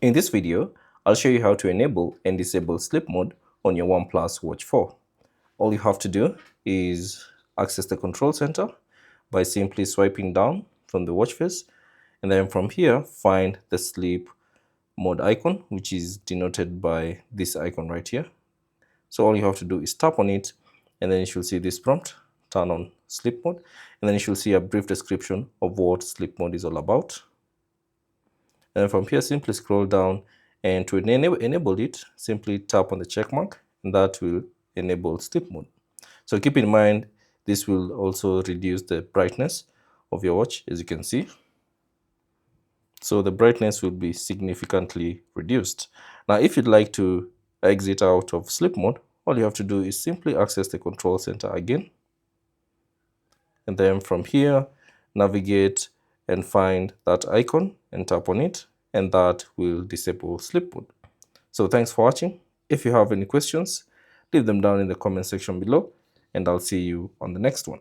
In this video, I'll show you how to enable and disable sleep mode on your OnePlus Watch 4. All you have to do is access the control center by simply swiping down from the watch face, and then from here find the sleep mode icon, which is denoted by this icon right here. So all you have to do is tap on it, and then you should see this prompt, turn on sleep mode, and then you should see a brief description of what sleep mode is all about. And from here, simply scroll down, and to enable it, simply tap on the check mark, and that will enable sleep mode. So keep in mind, this will also reduce the brightness of your watch, as you can see. So the brightness will be significantly reduced. Now, if you'd like to exit out of sleep mode, all you have to do is simply access the control center again. And then from here, navigate and find that icon and tap on it, and that will disable sleep mode. So thanks for watching. If you have any questions, leave them down in the comment section below, and I'll see you on the next one.